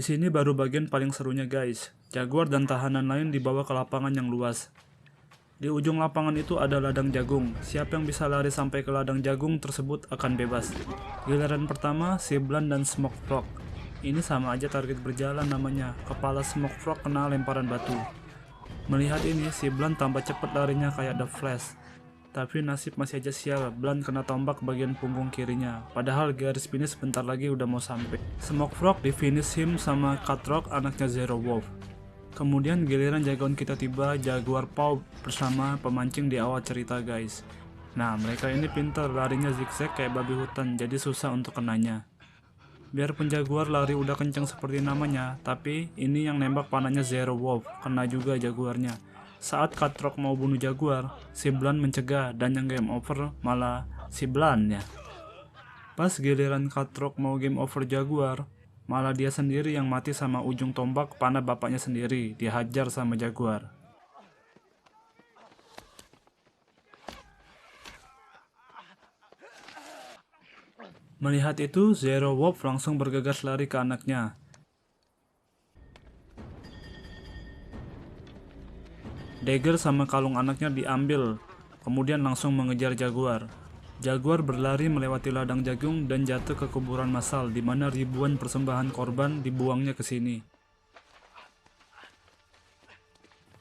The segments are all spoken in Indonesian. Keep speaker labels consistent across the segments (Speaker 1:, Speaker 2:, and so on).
Speaker 1: Di sini baru bagian paling serunya guys. Jaguar dan tahanan lain dibawa ke lapangan yang luas. Di ujung lapangan itu ada ladang jagung. Siapa yang bisa lari sampai ke ladang jagung tersebut akan bebas. Giliran pertama, Siblan dan Smoke Frog. Ini sama aja target berjalan namanya. Kepala Smoke Frog kena lemparan batu. Melihat ini, Siblan tambah cepat larinya kayak The Flash. Tapi nasib masih aja sial, Blan kena tombak bagian punggung kirinya. Padahal garis finish bentar lagi udah mau sampai. Smoke Frog di finish him sama Cutrock anaknya Zero Wolf. Kemudian giliran jagoan kita tiba, Jaguar Paw bersama pemancing di awal cerita guys. Nah mereka ini pintar, larinya zigzag kayak babi hutan, jadi susah untuk kenanya. Biarpun Jaguar lari udah kenceng seperti namanya, tapi ini yang nembak panahnya Zero Wolf, kena juga Jaguarnya. Saat Cutrock mau bunuh Jaguar, si Blan mencegah dan yang game over malah si Blannya. Pas giliran Cutrock mau game over Jaguar, malah dia sendiri yang mati sama ujung tombak panah bapaknya sendiri, dihajar sama Jaguar. Melihat itu, Zero Wolf langsung bergegas lari ke anaknya. Dagger sama kalung anaknya diambil, kemudian langsung mengejar Jaguar. Jaguar berlari melewati ladang jagung dan jatuh ke kuburan massal di mana ribuan persembahan korban dibuangnya ke sini.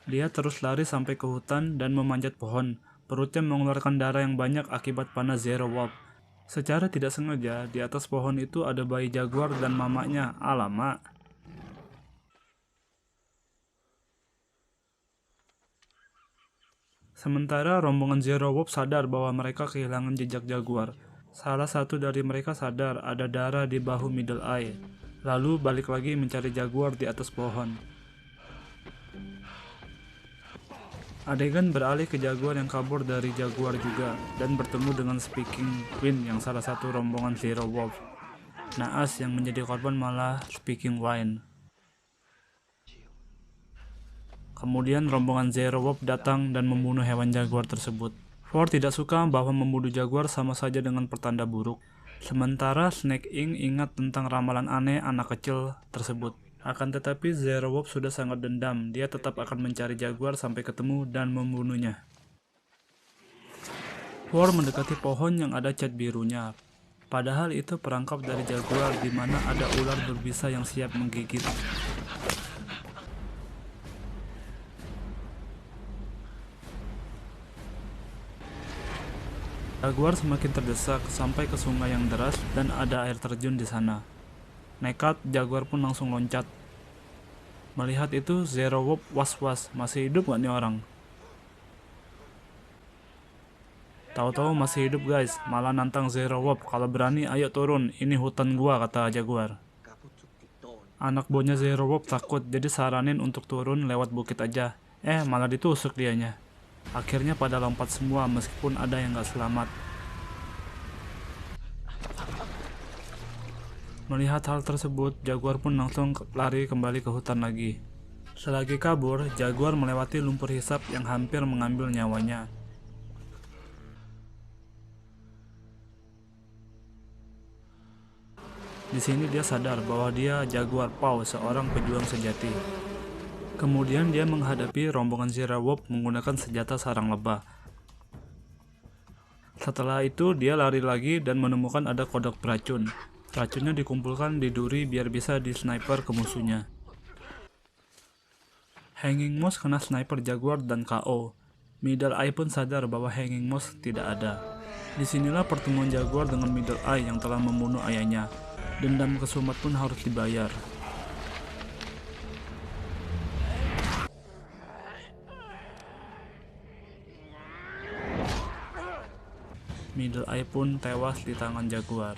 Speaker 1: Dia terus lari sampai ke hutan dan memanjat pohon. Perutnya mengeluarkan darah yang banyak akibat panah Zero Wolf. Secara tidak sengaja, di atas pohon itu ada bayi Jaguar dan mamanya. Alamak. Sementara rombongan Zero Wolf sadar bahwa mereka kehilangan jejak Jaguar. Salah satu dari mereka sadar ada darah di bahu Middle Eye. Lalu balik lagi mencari Jaguar di atas pohon. Adegan beralih ke Jaguar yang kabur dari Jaguar juga dan bertemu dengan Speaking Wind yang salah satu rombongan Zero Wolf. Naas yang menjadi korban malah Speaking Wind. Kemudian rombongan Zero Wolf datang dan membunuh hewan Jaguar tersebut. Ford tidak suka bahwa membunuh Jaguar sama saja dengan pertanda buruk. Sementara Snake Inc ingat tentang ramalan aneh anak kecil tersebut. Akan tetapi Zero Wolf sudah sangat dendam, dia tetap akan mencari Jaguar sampai ketemu dan membunuhnya. Ford mendekati pohon yang ada cat birunya. Padahal itu perangkap dari Jaguar di mana ada ular berbisa yang siap menggigit. Jaguar semakin terdesak sampai ke sungai yang deras dan ada air terjun di sana. Nekat, Jaguar pun langsung loncat. Melihat itu, Zero Wolf was-was, masih hidup gak nih orang? Tahu-tahu masih hidup guys, malah nantang Zero Wolf, kalau berani ayo turun, ini hutan gua, kata Jaguar. Anak buahnya Zero Wolf takut, jadi saranin untuk turun lewat bukit aja. Malah ditusuk dianya. Akhirnya pada lompat semua meskipun ada yang gak selamat. Melihat hal tersebut, Jaguar pun langsung lari kembali ke hutan lagi. Selagi kabur, Jaguar melewati lumpur hisap yang hampir mengambil nyawanya. Di sini dia sadar bahwa dia Jaguar Paw, seorang pejuang sejati. Kemudian dia menghadapi rombongan Zero Wolf menggunakan senjata sarang lebah. Setelah itu dia lari lagi dan menemukan ada kodok beracun. Racunnya dikumpulkan di duri biar bisa di sniper ke musuhnya. Hanging Moss kena sniper Jaguar dan KO. Middle Eye pun sadar bahwa Hanging Moss tidak ada. Disinilah pertemuan Jaguar dengan Middle Eye yang telah membunuh ayahnya. Dendam kesumat pun harus dibayar. Middle Eye pun tewas di tangan Jaguar.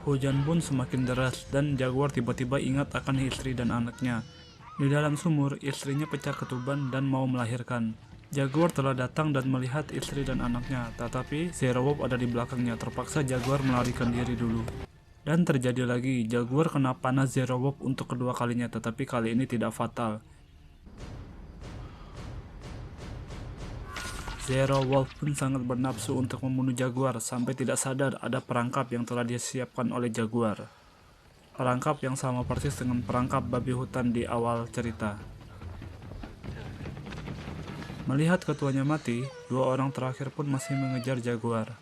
Speaker 1: Hujan pun semakin deras dan Jaguar tiba-tiba ingat akan istri dan anaknya. Di dalam sumur, istrinya pecah ketuban dan mau melahirkan. Jaguar telah datang dan melihat istri dan anaknya, tetapi Zero Wolf ada di belakangnya. Terpaksa Jaguar melarikan diri dulu. Dan terjadi lagi, Jaguar kena panah Zero Wolf untuk kedua kalinya, tetapi kali ini tidak fatal. Zero Wolf pun sangat bernafsu untuk membunuh Jaguar sampai tidak sadar ada perangkap yang telah disiapkan oleh Jaguar. Perangkap yang sama persis dengan perangkap babi hutan di awal cerita. Melihat ketuanya mati, dua orang terakhir pun masih mengejar jaguar.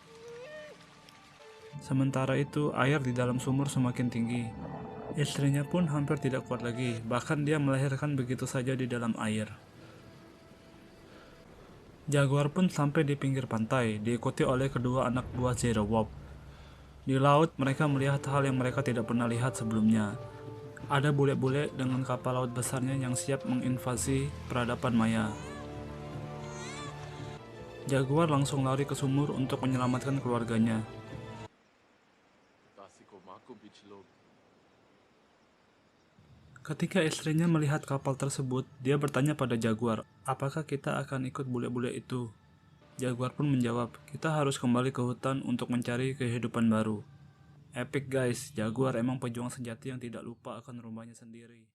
Speaker 1: Sementara itu, air di dalam sumur semakin tinggi. Istrinya pun hampir tidak kuat lagi, bahkan dia melahirkan begitu saja di dalam air. Jaguar pun sampai di pinggir pantai, diikuti oleh kedua anak buah Zero Wolf. Di laut, mereka melihat hal yang mereka tidak pernah lihat sebelumnya. Ada bule-bule dengan kapal laut besarnya yang siap menginvasi peradaban Maya. Jaguar langsung lari ke sumur untuk menyelamatkan keluarganya. Ketika istrinya melihat kapal tersebut, dia bertanya pada Jaguar, apakah kita akan ikut bule-bule itu? Jaguar pun menjawab, kita harus kembali ke hutan untuk mencari kehidupan baru. Epic guys, Jaguar emang pejuang sejati yang tidak lupa akan rumahnya sendiri.